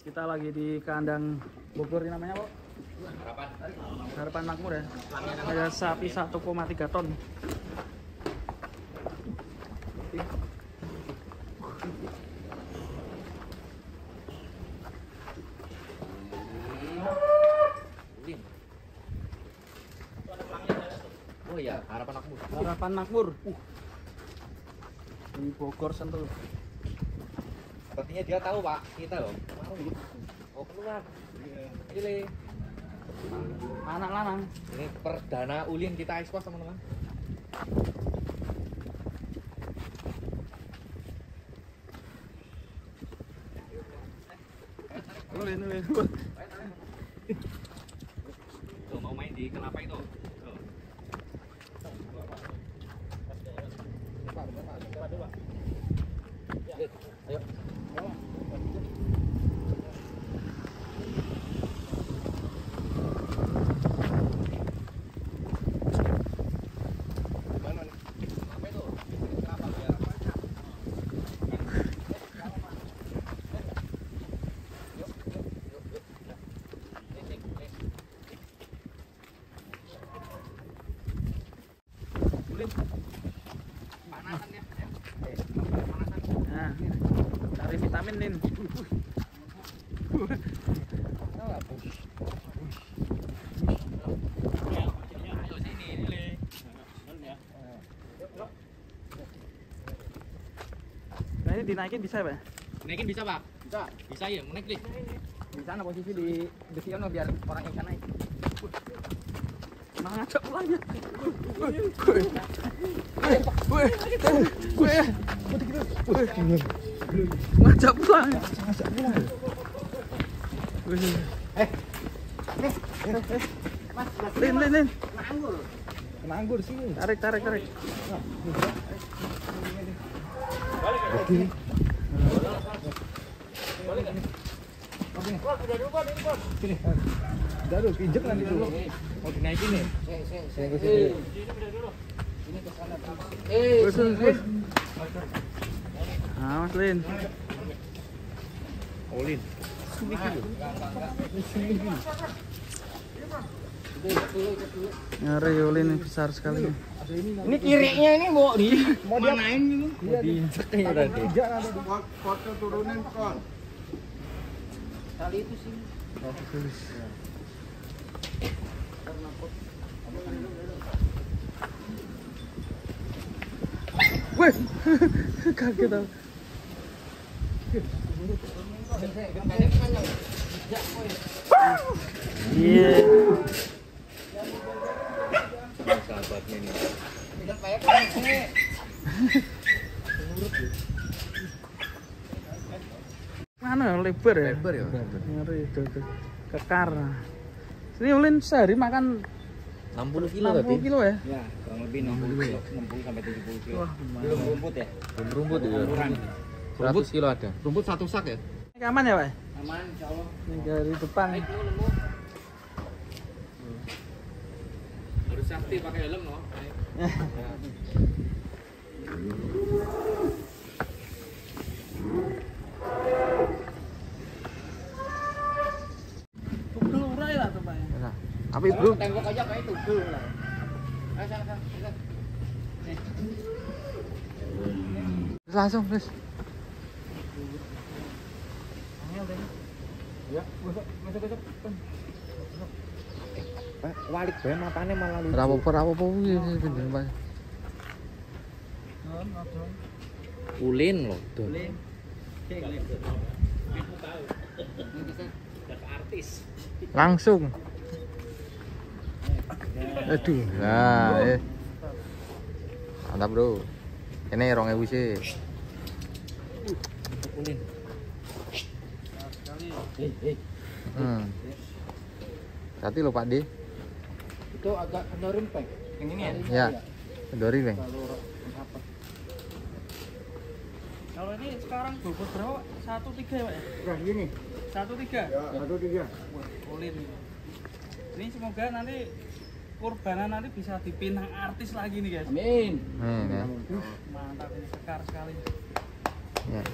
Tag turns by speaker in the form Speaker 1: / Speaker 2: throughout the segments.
Speaker 1: Kita lagi di kandang Bogor, ini namanya apa? Harapan Makmur ya. Ada sapi 1,3 ton.
Speaker 2: Oh iya, Harapan Makmur.
Speaker 1: Harapan Makmur. Di Bogor Sentul.
Speaker 2: Sepertinya dia tahu Pak, kita loh. Oh keluar. Ini
Speaker 1: Anak lanang.
Speaker 2: Ini perdana ulin kita ekspos teman-teman.
Speaker 1: Ulin.
Speaker 2: Tuh mau main di kenapa itu? Ayo.
Speaker 1: Nah, cari vitamin Lin. Nah, ini dinaikin bisa Pak?
Speaker 2: Naikin bisa Pak?
Speaker 3: Bisa.
Speaker 2: Bisa ya, mau naik deh.
Speaker 3: Di sana posisi di besi ono biar orang yang sana naik.
Speaker 1: Nah, ngajak pulangnya. Ngajak pulang. Lin.
Speaker 3: Kena anggur sih.
Speaker 1: Tarik.
Speaker 3: Sini. Udah dulu, pinjek nanti dulu.
Speaker 2: Mau dinaikin nih.
Speaker 3: Ini ke sana.
Speaker 1: Bus. Awas Lin.
Speaker 2: Ulin.
Speaker 1: Ngeri Ulin ini besar sekali.
Speaker 3: Ini kirinya ini mau diapain ini?
Speaker 2: Mau diinjek ya tadi.
Speaker 3: Pijak nanti.
Speaker 4: Foto turunin kon.
Speaker 3: Kali itu sih.
Speaker 1: Wih, kaget aku. Iya.
Speaker 2: Sahabatnya nih.
Speaker 1: Mana lebar ya?
Speaker 2: Lebar ya.
Speaker 1: Ngeri itu. Kekar. Sini Ulin sehari makan
Speaker 2: 60 kilo
Speaker 1: 60 kilo ya?
Speaker 3: Ya, kurang lebih 60 kilo, 60 sampai 70 kilo.
Speaker 1: Wah,
Speaker 3: Belum rumput ya?
Speaker 2: Belum rumput ya.
Speaker 3: Kurang.
Speaker 2: 100 kilo ada. Rumput satu sak ya?
Speaker 1: Ini aman ya Pak?
Speaker 3: Aman, insyaallah.
Speaker 1: Ini dari depan.
Speaker 2: Harus safety pakai helm loh.
Speaker 1: Tugel urai lah tuh Pak ya.
Speaker 2: Apa bro?
Speaker 3: Tembok aja kayak tugel lah. Ayo.
Speaker 2: Langsung terus.
Speaker 3: Ya, masuk. Walik bae matane malah lucu.
Speaker 2: Rapopo ini bener Pak. Ulin loh.
Speaker 1: Ulin.
Speaker 2: Langsung. Aduh. Nah, mantap bro. Ini 2000 sih. Ulin. Hati lo Pak D.
Speaker 3: Itu agak kendorin pek. Yang ini ya?
Speaker 2: Ya. Kendori Bang.
Speaker 1: Kalau ini sekarang bobot berapa? 1,3 Pak ya?
Speaker 3: Udah gini.
Speaker 1: 1,3?
Speaker 4: Ya, 1,3.
Speaker 1: Wah, Ulin. Ini semoga nanti kurbanan nanti bisa dipinang artis lagi nih guys.
Speaker 3: Amin.
Speaker 2: Ya.
Speaker 1: Mantap, ini sekar sekali.
Speaker 2: Ya.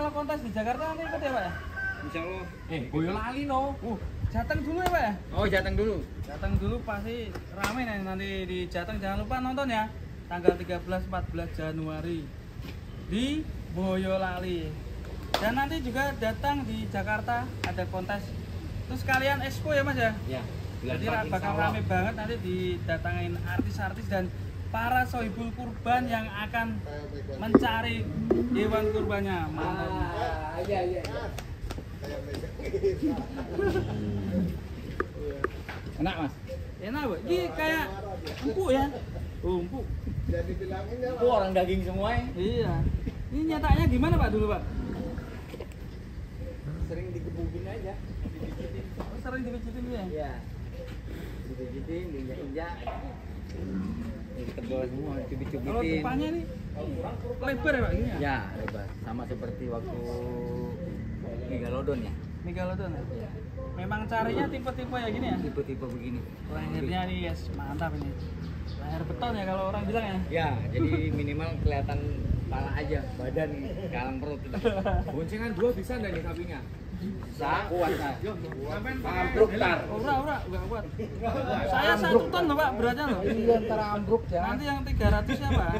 Speaker 1: kalau kontes di Jakarta nanti ikut ya Pak ya?
Speaker 2: Insya Allah. Boyolali no.
Speaker 1: Jateng dulu ya Pak ya?
Speaker 2: Oh, Jateng dulu.
Speaker 1: Jateng dulu pasti rame nih nanti di Jateng, jangan lupa nonton ya. Tanggal 13-14 Januari di Boyolali. Dan nanti juga datang di Jakarta ada kontes. Terus kalian expo ya Mas ya?
Speaker 2: Ya.
Speaker 1: Jadi bakal rame banget nanti didatangin artis-artis dan para sohibul kurban yang akan mencari hewan kurbannya. Mantap.
Speaker 2: Iya. Enak Mas.
Speaker 1: Enak Pak. Ini kayak empuk ya. Empuk.
Speaker 4: Jadi bilangin ya.
Speaker 2: Itu orang daging semua ya.
Speaker 1: Iya. Ini nyatanya gimana Pak dulu Pak?
Speaker 2: Sering digebukin aja.
Speaker 1: Sering dipijitin ya?
Speaker 2: Iya. Dipijitin, diinjak-injak. Ditebal semua,
Speaker 1: Kalau
Speaker 2: cubit-cubitin.
Speaker 1: depannya ini lebar ya Pak gini ya?
Speaker 2: Ya, lebar. Sama seperti waktu Megalodon ya.
Speaker 1: Megalodon ya?
Speaker 2: Iya.
Speaker 1: Memang carinya tipe-tipe ya gini ya?
Speaker 2: Tipe-tipe begini.
Speaker 1: Lehernya nih yes, mantap ini. Leher beton ya kalau orang bilang ya?
Speaker 2: Ya, jadi minimal kelihatan kepala aja, badan kalang perut. Boncengan 2 bisa enggak nih sapinya? Bisa, kuat Mas. Ambruk tar.
Speaker 1: Ora, enggak kuat. Saya 1 ton loh Pak beratnya loh.
Speaker 3: Iya, antara ambruk ya.
Speaker 1: Nanti yang 300 ya Pak.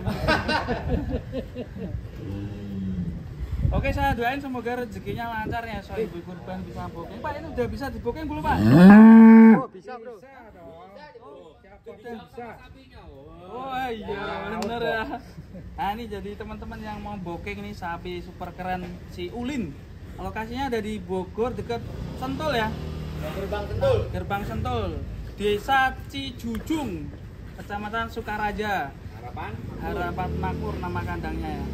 Speaker 1: Oke, saya doain semoga rezekinya lancar ya, sohibul kurban bisa booking. Pak, ini udah bisa di booking belum Pak?
Speaker 3: Oh, bisa, Bro.
Speaker 1: Bisa. Oh iya, bener ya. Nah ini jadi teman-teman yang mau booking nih sapi super keren si Ulin. Lokasinya ada di Bogor dekat Sentul ya.
Speaker 2: Gerbang Sentul.
Speaker 1: Gerbang Sentul. Desa Cijujung, Kecamatan Sukaraja. Harapan Makmur nama kandangnya ya.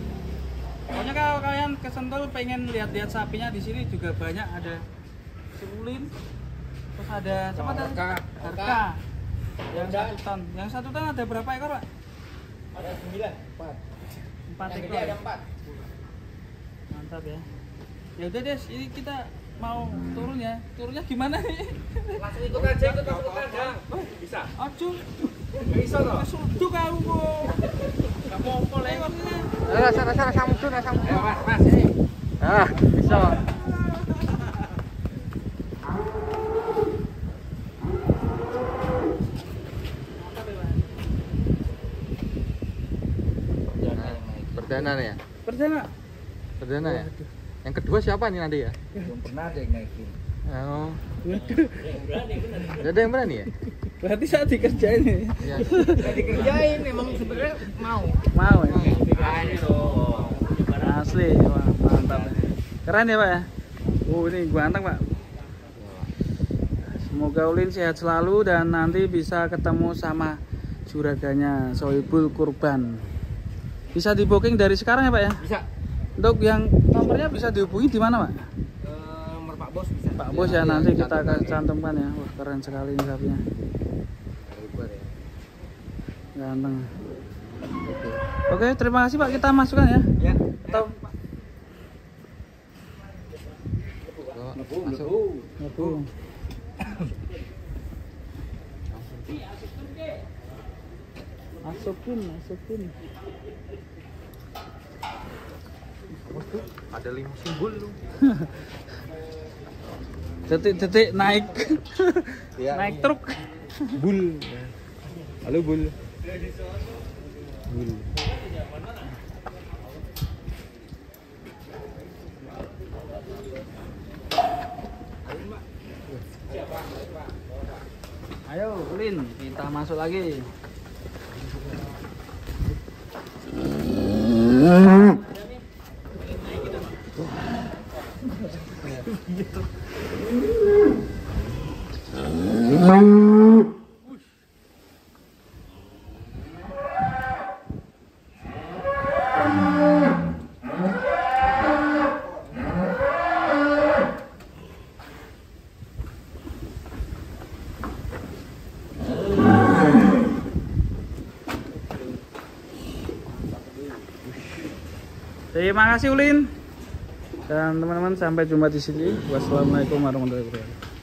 Speaker 1: Pokoknya kalau kalian ke Sentul pengen lihat-lihat sapinya di sini juga banyak, ada si Ulin. Terus ada siapa tadi? Harka. Yang 1 ton. Yang 1 ton ada berapa ekor, Pak?
Speaker 2: Ada 9.
Speaker 1: 4 ekor.
Speaker 2: Ada 4.
Speaker 1: Mantap ya. Ya udah Des, ini kita mau turun ya. Turunnya gimana nih?
Speaker 2: Langsung ikut aja, ikut masuk ke kandang. Bisa.
Speaker 1: Aduh.
Speaker 2: Bisa toh?
Speaker 1: Sudah kamu kok. Enggak mau lewat ini.
Speaker 3: Sana samudun.
Speaker 2: Ayo Mas, ini.
Speaker 3: Ah, bisa. Perdana nih ya? Perdana ya? Yang kedua siapa nih nanti ya?
Speaker 2: Belum pernah ada yang naikin.
Speaker 3: Oh. Gak ada yang berani ya?
Speaker 1: Berarti saat dikerjain nih.
Speaker 3: Iya.
Speaker 2: Nggak dikerjain, emang sebenarnya mau.
Speaker 1: Mau ya?
Speaker 2: Ayo.
Speaker 1: Asli, wah, mantap. Keren ya Pak ya? Ini ganteng Pak. Semoga Ulin sehat selalu dan nanti bisa ketemu sama juraganya sohibul kurban. Bisa di booking dari sekarang ya Pak ya?
Speaker 2: Bisa.
Speaker 1: Untuk yang nomornya bisa dihubungi di mana Pak?
Speaker 2: Nomor Pak Bos bisa.
Speaker 1: Pak Bos ya, nanti kita akan cantumkan ya. Wah keren sekali ini sapinya. Ganteng. Oke, terima kasih Pak. Kita masukkan ya.
Speaker 2: Ya.
Speaker 1: Atau
Speaker 3: Masuk.
Speaker 1: masukin.
Speaker 3: Ada 5 simbol lu.
Speaker 1: Detik-detik naik.
Speaker 3: Ya.
Speaker 1: Naik truk.
Speaker 3: Bul. Halo Bul. Bul.
Speaker 1: Ayo, Ulin, kita masuk lagi. Terima kasih Ulin. Dan teman-teman sampai jumpa di sini. Wassalamualaikum warahmatullahi wabarakatuh.